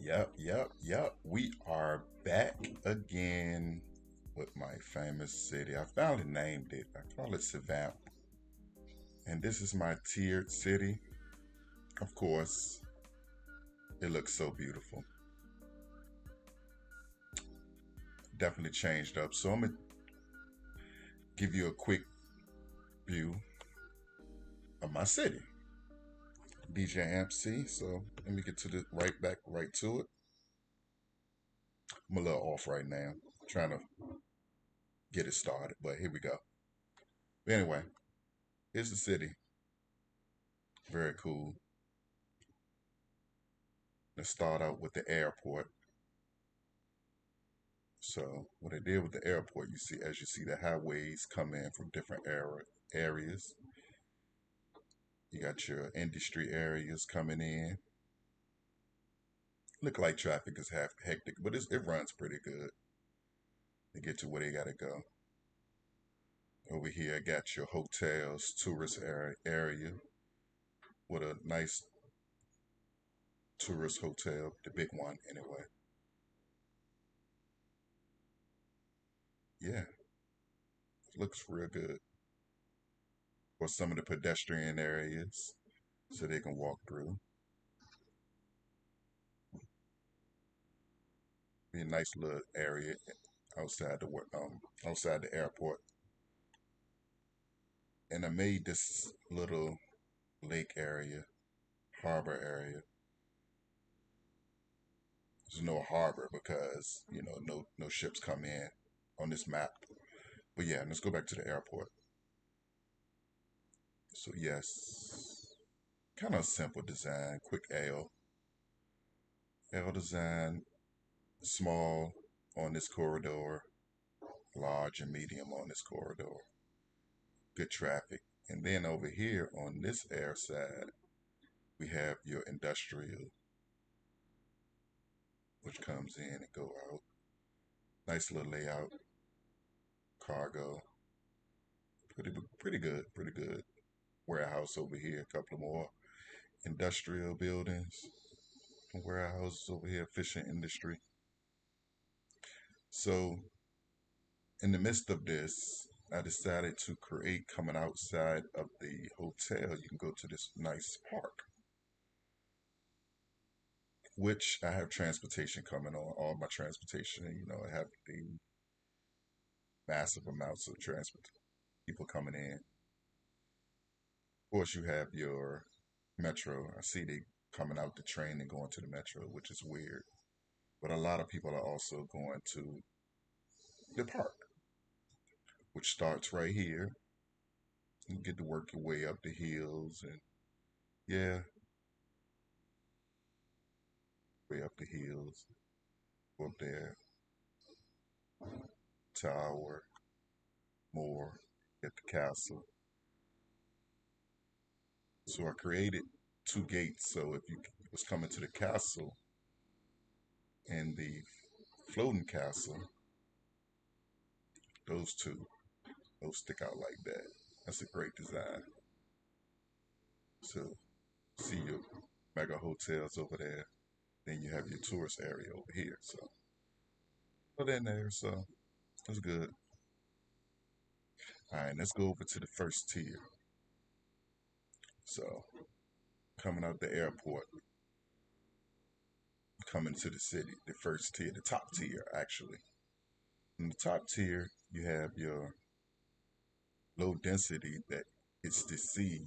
Yep. We are back again with my famous city. I finally named it. I call it Sylvamp. And this is my tiered city. Of course, it looks so beautiful. Definitely changed up. So I'm going to give you a quick view of my city. DJ MC. So let me get to the right to it. I'm a little off right now, trying to get it started, but here we go. But anyway, here's the city. Very cool. Let's start out with the airport. So what they did with the airport, as you see the highways come in from different areas. You got your industry areas coming in. Look like traffic is half hectic, but it runs pretty good to get to where they gotta go. Over here, I got your hotels, tourist area with a nice tourist hotel, the big one anyway. Yeah, it looks real good. For some of the pedestrian areas, so they can walk through. Be a nice little area outside outside the airport. And I made this little lake area, harbor area. There's no harbor because no ships come in on this map. But yeah, let's go back to the airport. So yes, kind of simple design, quick L design, small on this corridor, large and medium on this corridor. Good traffic. And then over here on this air side, we have your industrial, which comes in and go out. Nice little layout, cargo, pretty good, pretty good. Warehouse over here, a couple more industrial buildings, warehouses over here, fishing industry. So in the midst of this, I decided to create coming outside of the hotel. You can go to this nice park, which I have transportation coming on. All my transportation, I have the massive amounts of transport people coming in. Of course, you have your metro. I see they coming out the train and going to the metro, which is weird. But a lot of people are also going to the park, which starts right here. You get to work your way up the hills and yeah, way up the hills, go up there, tower, more, get the castle. So I created two gates. So if you was coming to the castle and the floating castle, those two, those stick out like that. That's a great design. So see your mega hotels over there. Then you have your tourist area over here. So put in there. So that's good. All right, let's go over to the first tier. So coming out the airport, coming to the city, the first tier, the top tier actually. In the top tier, you have your low density that gets to see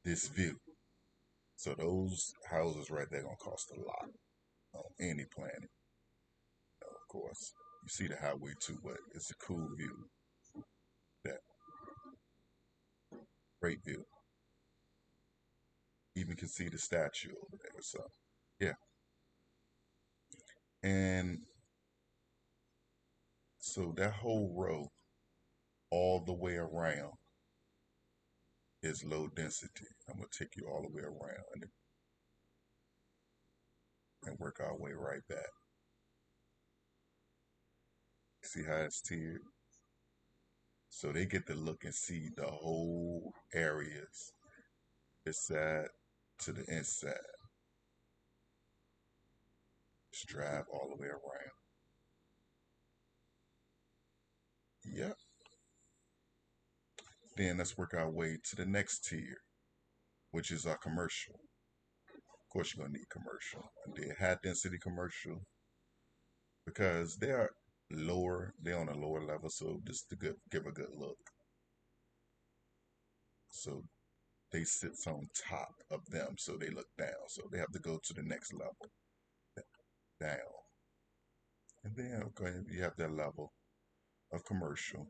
this view. So those houses right there gonna cost a lot on any planet, of course. You see the highway too, but it's a cool view. That great view. Even can see the statue over there. So yeah, and so that whole row all the way around is low density. I'm gonna take you all the way around and work our way right back. See how it's tiered? So they get to look and see the whole areas, this side to the inside. Just drive all the way around. Yep. Then let's work our way to the next tier, which is our commercial. Of course, you're gonna need commercial. And then high density commercial because they are lower. They're on a lower level, so just to give a good look. So they sit on top of them, so they look down. So they have to go to the next level down, and then okay, you have that level of commercial.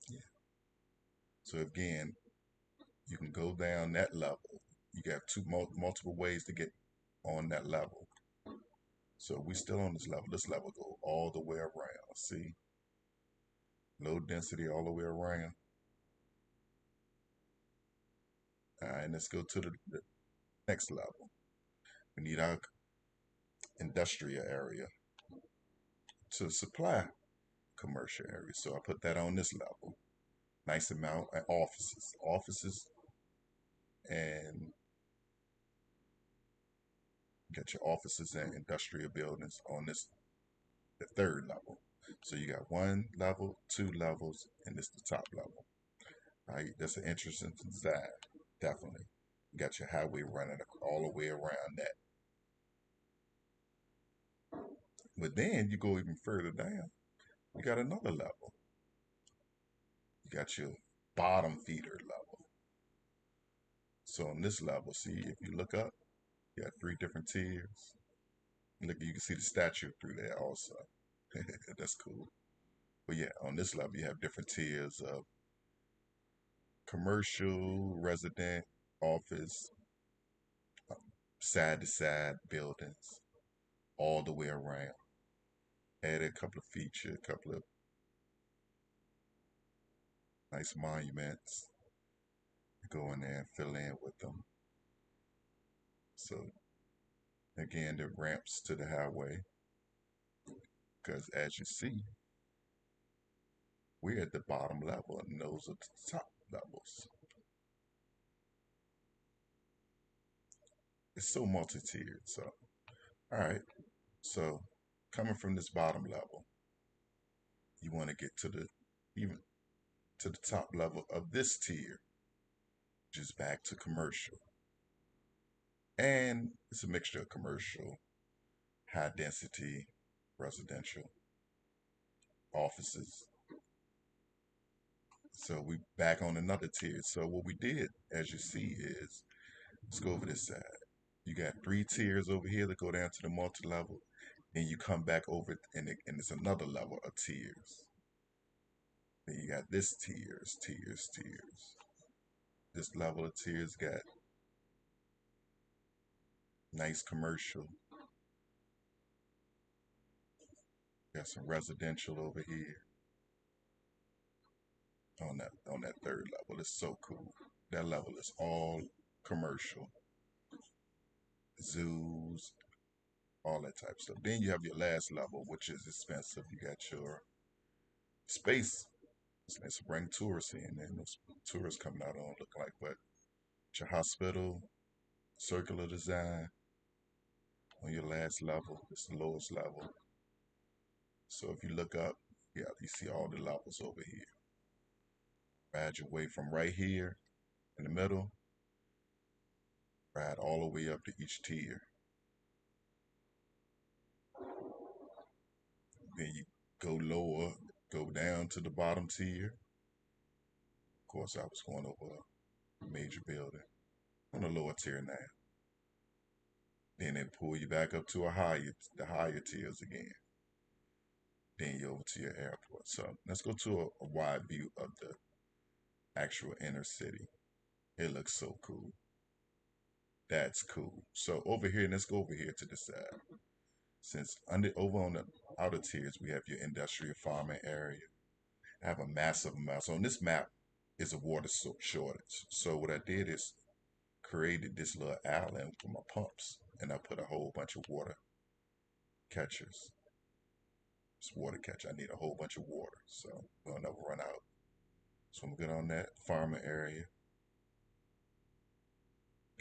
Yeah. So again, you can go down that level. You got multiple ways to get on that level. So we still on this level. This level go all the way around. See, low density all the way around. All right, and let's go to the next level. We need our industrial area to supply commercial area. So I put that on this level. Nice amount of offices, and get your offices and industrial buildings on this the third level. So you got one level, two levels, and this the top level. All right, that's an interesting design, definitely. You got your highway running all the way around that. But then you go even further down, you got another level. You got your bottom feeder level. So on this level, see if you look up, you got three different tiers. Look, you can see the statue through there also. That's cool. But yeah, on this level, you have different tiers of commercial, resident, office, side to side buildings, all the way around. Add a couple of features, a couple of nice monuments. Go in there and fill in with them. So again, the ramps to the highway, because as you see, we're at the bottom level, and those are the top levels. It's so multi-tiered. So, all right. So, coming from this bottom level, you want to get to the even to the top level of this tier, which is back to commercial, and it's a mixture of commercial, high density, residential, offices. So we back on another tier. So what we did, as you see, is let's go over this side. You got three tiers over here that go down to the multi-level. Then you come back over and it's another level of tiers. Then you got this tiers. This level of tiers got nice commercial. Got some residential over here on that third level. It's so cool. That level is all commercial, zoos, all that type of stuff. Then you have your last level, which is expensive. You got your space. Let's bring tourists in, and those tourists coming out don't look like, but your hospital, circular design on your last level. It's the lowest level. So if you look up, yeah, you see all the levels over here. Ride your way from right here in the middle, ride all the way up to each tier. Then you go lower, go down to the bottom tier. Of course, I was going over a major building on a lower tier now. Then they pull you back up to the higher tiers again. Then you're over to your airport. So let's go to a wide view of the actual inner city. It looks so cool. That's cool. So over here, let's go over here to the side. Since over on the outer tiers, we have your industrial farming area. I have a massive amount. So on this map is a water shortage. So what I did is created this little island for my pumps, and I put a whole bunch of water catchers. It's water catcher. I need a whole bunch of water, so we'll never run out. So I'm good on that farming area.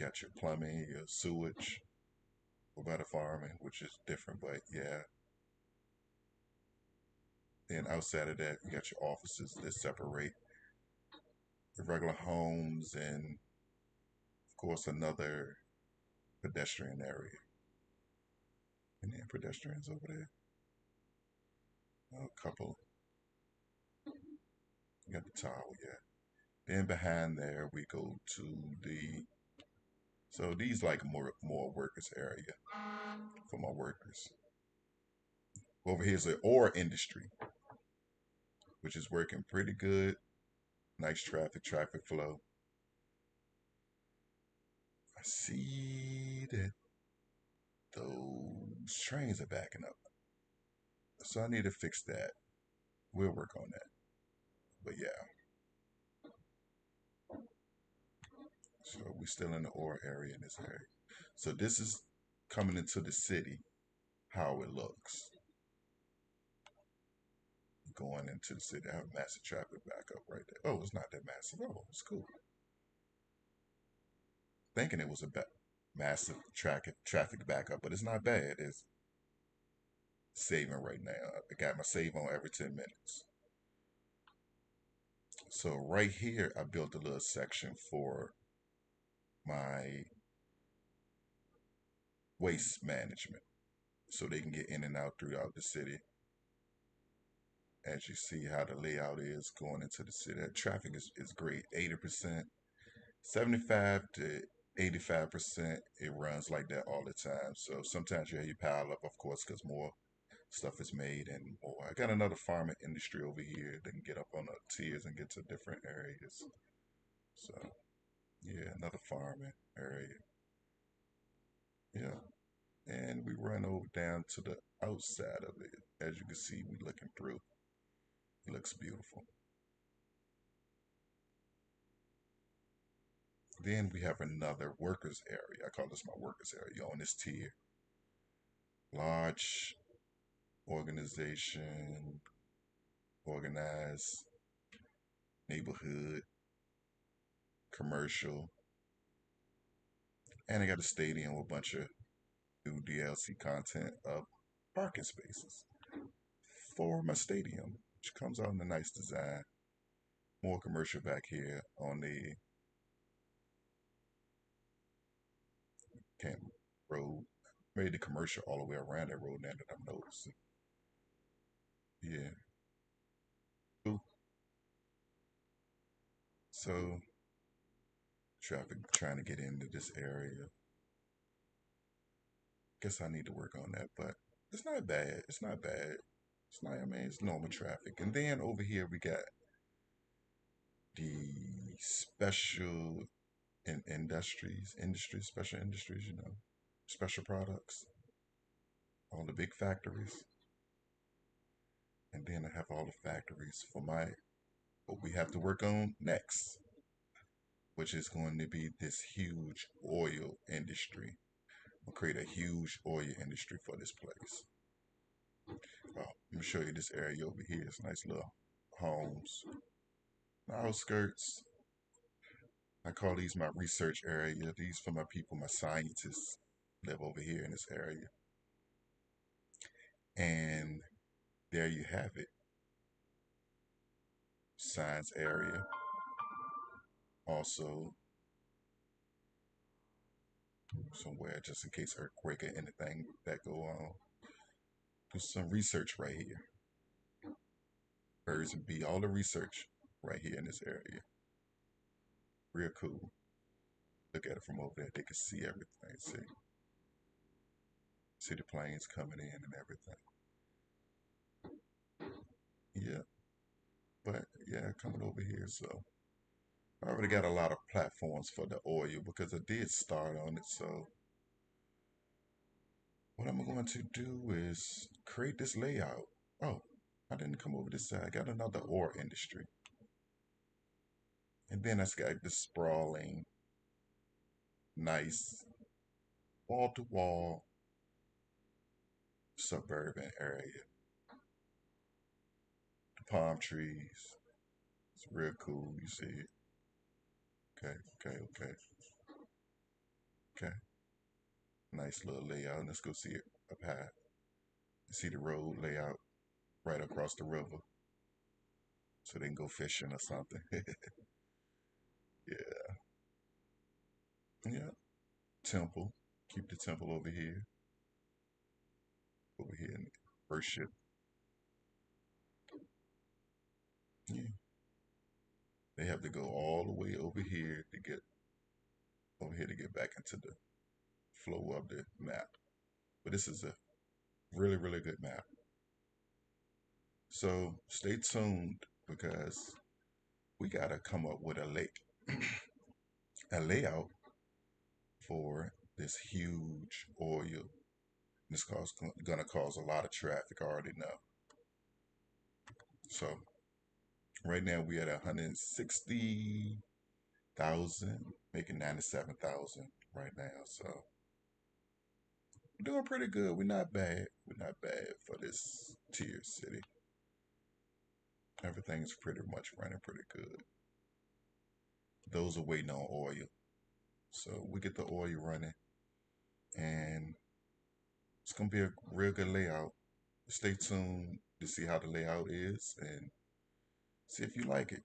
got your plumbing, your sewage, for better farming, which is different, but yeah. Then outside of that, you got your offices that separate the regular homes and, of course, another pedestrian area. And then pedestrians over there. A couple. You got the tower, yeah. Then behind there, we go to the. So these like more workers area for my workers. Over here's the ore industry, which is working pretty good. Nice traffic flow. I see that those trains are backing up. So I need to fix that. We'll work on that. But yeah, so we still in the ore area in this area. So this is coming into the city, how it looks. Going into the city, I have massive traffic backup right there. Oh, it's not that massive. Oh, it's cool. Thinking it was a massive traffic backup, but it's not bad. It's saving right now. I got my save on every 10 minutes. So right here, I built a little section for my waste management so they can get in and out throughout the city. As you see how the layout is going into the city, that traffic is great. 80%, 75 to 85%, it runs like that all the time. So sometimes you pile up, of course, because more stuff is made and more. I got another farming industry over here that can get up on the tiers and get to different areas. So yeah, another farming area. Yeah. And we run over down to the outside of it. As you can see, we looking through. It looks beautiful. Then we have another workers area. I call this my workers area on this tier. Large organization, organized neighborhood, commercial, and I got a stadium with a bunch of new DLC content of parking spaces for my stadium, which comes out in a nice design. More commercial back here on the Camp Road. Made the commercial all the way around that road now that I'm noticing. Yeah. Cool. So traffic trying to get into this area. Guess I need to work on that, but it's not bad. It's not bad. It's not. I mean, it's normal traffic. And then over here we got the special special industries. Special products, all the big factories, and then I have all the factories for my what we have to work on next, which is going to be this huge oil industry. We'll create a huge oil industry for this place. Let me show you this area over here. It's nice little homes. The outskirts. I call these my research area. These for my people, my scientists live over here in this area. And there you have it. Science area. Also somewhere just in case earthquake or anything that go on. Do some research right here. Birds and bee, all the research right here in this area. Real cool. Look at it from over there. They can see everything. See the planes coming in and everything. Yeah. But yeah, coming over here. So I already got a lot of platforms for the oil because I did start on it. So what I'm going to do is create this layout. Oh, I didn't come over this side. I got another ore industry. And then I got this sprawling, nice, wall to wall suburban area. The palm trees. It's real cool. You see it. Okay, okay, okay. Okay, nice little layout. Let's go see it up high. See the road layout right across the river, so they can go fishing or something. Yeah, yeah. Temple. Keep the temple over here in worship. Yeah, they have to go all the way over here to get back into the flow of the map. But this is a really, really good map. So stay tuned because we gotta come up with a layout for this huge oil. Gonna cause a lot of traffic. I already know. So right now we at 160,000, making 97,000 right now. So we're doing pretty good. We're not bad. We're not bad for this tier city. Everything's pretty much running pretty good. Those are waiting on oil. So we get the oil running and it's gonna be a real good layout. Stay tuned to see how the layout is and see if you like it.